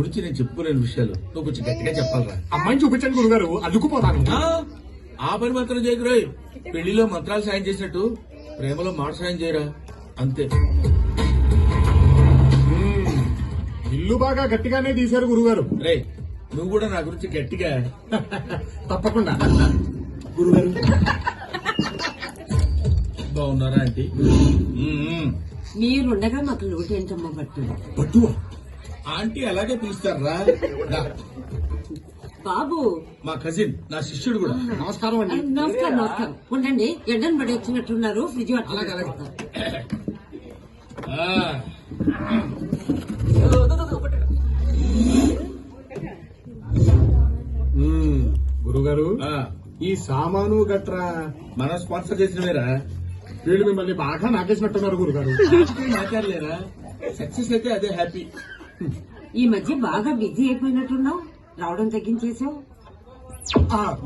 గురించి నేను చెప్పుకోలేని విషయాలు నువ్వు కొంచెం గట్టిగా చెప్పాలరా. అమ్మాయిని చూపించండి గురుగారు, అల్లుకుపోతాను. ఆ పని మాత్రం చేయకురోయ్. పెళ్లిలో మంత్రాలు సాయం చేసినట్టు ప్రేమలో మాట సాయం చేయరా, అంతే. ఇల్లు బాగా గట్టిగానే తీశారు గురుగారు. రే నువ్వు కూడా నా గురించి గట్టిగా. తప్పకుండా గురుగారు బాగున్నారా ఆంటీ? మీరుండగా మాకు లోటేంటమ్మా పట్టు. పట్టు ఆంటీ అలాగే పిలుస్తారా? బాబు మా కజిన్, నా శిష్యుడు కూడా. నమస్కారం అండి. నమస్కారం నమస్కారం. ఉండండి, ఎండను పడి వచ్చినట్టున్నారు. ఫ్రిడ్జ్ గురుగారు ఈ సామాను గట్రా మనం స్పాన్సర్ చేసినవేరా. వీళ్ళు మిమ్మల్ని బాగా నాకేసినట్టున్నారు గురుగారు. మాట్లాడలేరా? సక్సెస్ అయితే అదే హ్యాపీ. ఈ మధ్య బాగా బిజీ అయిపోయినట్టున్నావు, రావడం తగ్గించేసావు.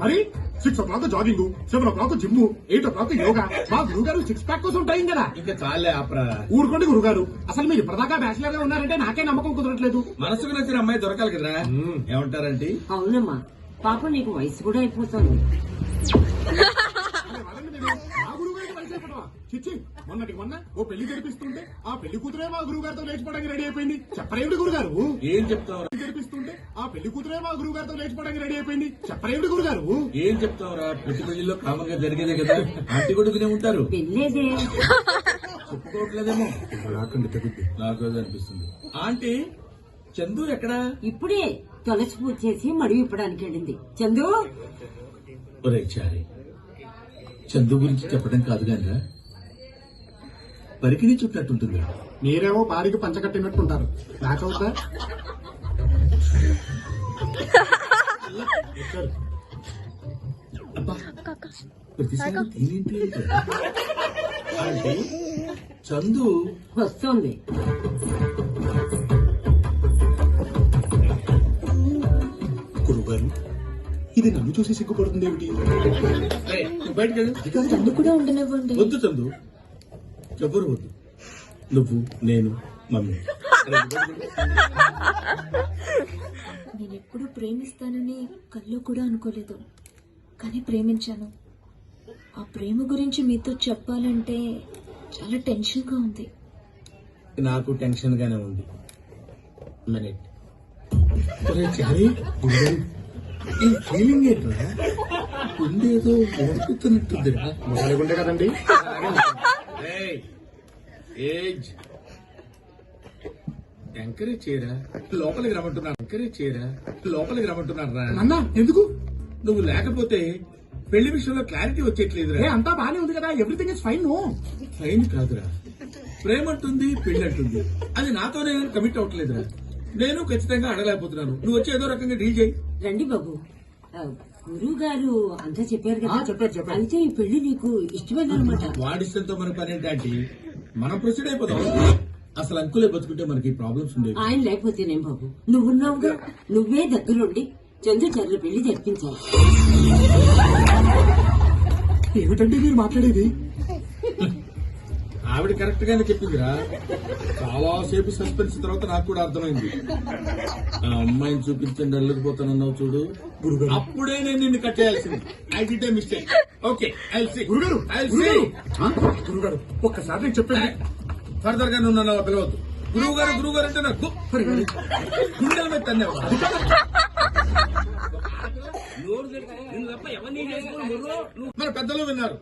మరి 6 o'clock jogging, 7 o'clock gym, 8 o'clock yoga. మా గురుగారు 6 pack కోసం టైం కదా. ఇంకా చాలే ఆపరా. ఊరుకోండి గురుగారు, అసలు మీరు ఇప్పటిదాకా బ్యాచిలర్ గా ఉన్నారంటే నాకే నమ్మకం కుదరట్లేదు. మనసుకు నచ్చిన అమ్మాయి దొరకాలి కదరా. ఏమంటారంటే? అవునమ్మా, పాప నీకు వయసు కూడా అయిపోతుంది. మా గురుగారికి వయసు అయిపోవా? చిచ్చి, మొన్నటికి మొన్న ఓ పెళ్లి జరిపిస్తుంటే ఆ పెళ్లి కూతురే మా గురువు గారితో లేచిపోవడానికి రెడీ అయిపోయింది. చెప్పరేమిటి గురుగారు? ఏం చెప్తావురా? జరిపిస్తుంటే ఆ పెళ్లి కూతురే మా గురువు గారితో లేచిపోవడానికి రెడీ అయిపోయింది. చెప్పరేమిటి గురుగారు? ఏం చెప్తావురా? ప్రతి పెళ్లిలో కామంగా జరిగేదే కదా. ఆంటీ కూడా వినే ఉంటారు. పెళ్ళేదే చెప్పుకోవట్లేదేమో. నాకు అదే అనిపిస్తుంది. ఆంటీ చందు ఎక్కడా? ఇప్పుడే తులసి పూజ చేసి మడి ఇప్పడానికి వెళ్ళింది. చందు ఒరే చారి, చందు గురించి చెప్పడం కాదు గానిరా, పరికిణి చుట్టట్టుంటుంది. మీరేమో భార్యకి పంచకట్టినట్టుంటారు. నాకవుతా అబ్బా, ప్రతిసారి దీనింటి ఆంటీ చందు వస్తోంది. గురుగారు, ఇది నన్ను చూసి సిగ్గుపడుతుంది ఏమిటి? బయటకు చందు కూడా ఉండనివ్వండి. వద్దు చందు, ఎవరు వద్దు. నువ్వు, నేను, మమ్మీ. నేనెప్పుడు ప్రేమిస్తానని కల్లో కూడా అనుకోలేదు, కానీ ప్రేమించాను. ఆ ప్రేమ గురించి మీతో చెప్పాలంటే చాలా టెన్షన్ గా ఉంది. నాకు టెన్షన్ గానే ఉంది. మినిట్. చారి, ఈ ఫీలింగ్ ఏంట్రా? గుండేదో వణుకుతున్నట్టుందిరా. మొదలుగుండే కదండి. ఏజ్ ఎంకరేజ్ చేయరా, లోపలికి రమ్మంటున్నారు. ఎంకరేజ్ చేయరా, లోపలికి రమ్మంటున్నారా. అన్నా ఎందుకు? నువ్వు లేకపోతే పెళ్లి విషయంలో క్లారిటీ వచ్చేట్లేదురా. అంతా బానే ఉంది కదా, ఎవ్రీథింగ్ ఇస్ ఫైన్. ఫైన్ కాదురా, ప్రేమ అంటుంది, పెళ్లి అంటుంది. అది నాతో నేను కమిట్ అవ్వట్లేదురా. నేను ఖచ్చితంగా అడగలేకపోతున్నాను. నువ్వు వచ్చి ఏదో రకంగా డీల్ చేయి. రండి బాబు. గురువు గారు అంతా చెప్పారు కదా. చెప్పారు. అయితే ఈ పెళ్లి నీకు ఇష్టమైందనమాట. వాడిష్టంతో మన పని ఏంటంటే మనం ప్రొసీడ్ అయిపోతాం. అసలు అంకులే బతుకుంటే మనకి ప్రాబ్లమ్స్ ఉండేవి. ఆయన లేకపోతేనేం బాబు, నువ్వున్నావుగా. నువ్వే దగ్గరుండి చందు చర్ల పెళ్లి జరిపించాలి. ఏమిటండి మీరు మాట్లాడేది? ఆవిడ కరెక్ట్ గానే చెప్పిందిరా. చాలా సేపు సస్పెన్స్ తర్వాత నాకు కూడా అర్థమైంది. ఆ అమ్మాయిని చూపించండి అల్లుకుపోతానన్నావు చూడు, అప్పుడే నేను నిన్ను కట్ చేయాల్సింది. I did a mistake. Okay, I'll see. గురుగారు, ఐల్ సీ. గురుగారు ఒక్కసారి నేను చెప్పండి. ఫర్దర్ గా నువ్వు నన్ను పిలవద్దు. గురువు గారు అంటే నాకు గుండెల మీద తన్నేవా? మన పెద్దలు విన్నారు.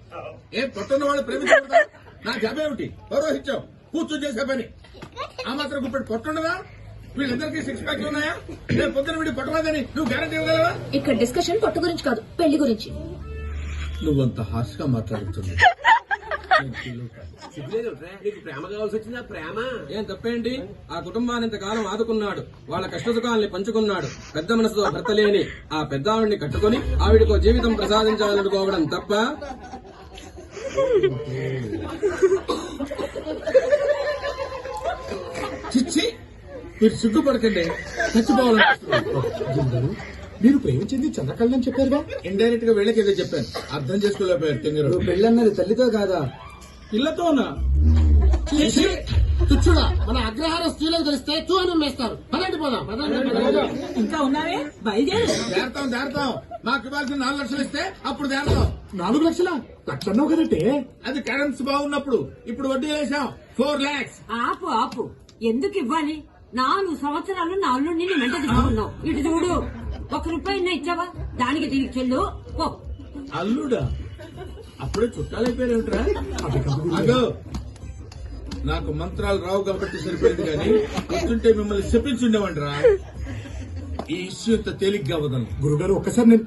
ఏ పొట్టున్న వాళ్ళు ప్రేమించకూడదా? నా జాబ్ ఏమిటి? పౌరోహిత్యం, కూర్చొని చేసే పని. ఆ మాత్రం గుప్పెట్టు పొట్టుండదా? వీళ్ళందరికీ 6 ప్యాక్లు ఉన్నాయా? రేపు పొద్దున వీడి పొట్టలేదని నువ్వు గ్యారంటీ ఇవ్వగలవా? ఇక్కడ డిస్కషన్ పొట్టు గురించి కాదు, పెళ్లి గురించి. నువ్వంత హార్ష్ గా మాట్లాడుతుంది. ప్రేమ కావాల్సి వచ్చిందా? ప్రేమ ఏం తప్పేంటి? ఆ కుటుంబాన్ని ఇంతకాలం ఆదుకున్నాడు, వాళ్ళ కష్టసుఖాల్ని పంచుకున్నాడు. పెద్ద మనసుతో భర్త లేని ఆ పెద్ద ఆవిడ్ని కట్టుకుని ఆవిడకో జీవితం ప్రసాదించాలనుకోవడం తప్ప? చిచ్చి, మీరు సిగ్గుపడకండి. చచ్చిపోవాలనిపిస్తున్నారు. మీరు ప్రేమించింది చంద్రకళని చెప్పారుగా. ఇండైరెక్ట్ గా వీళ్ళకి ఏదో చెప్పాను, అర్థం చేసుకోలేకపోయారు. తెంగరు పెళ్ళన్నది తల్లితో కాదా, పిల్లతోనా? తుచ్చుడా మన అగ్రహార స్త్రీలకు తెలిస్తే చూ అని ఉమ్మేస్తారు. పదండి పోదాం. ఇంకా ఉన్నావే బయలుదేరు. దేరతాం మాకు ఇవ్వాల్సిన 4 లక్షలు ఇస్తే అప్పుడు దేరతాం. 4 లక్షల లక్షన్నో కదంటే. అది కరెన్సీ బాగున్నప్పుడు, ఇప్పుడు వడ్డీ వేసాం 4 lakhs. ఆపు ఎందుకు ఇవ్వాలి? 4 సంవత్సరాలు నా అల్లుడిని నీ వెంట తీసుకున్నావు. ఇటు చూడు, 1 రూపాయి ఇచ్చావా? దానికి దీనికి చెల్లు పో. అల్లుడా? అప్పుడే చుట్టాలైపోయారేమిట్రా? అగో నాకు మంత్రాలు రావు కాబట్టి సరిపోయింది కానీ వస్తుంటే మిమ్మల్ని చెప్పించుండేవంటరా. ఈ ఇష్యూ ఇంత తేలిగ్గా వదలను. గురుగారు ఒక్కసారి నేను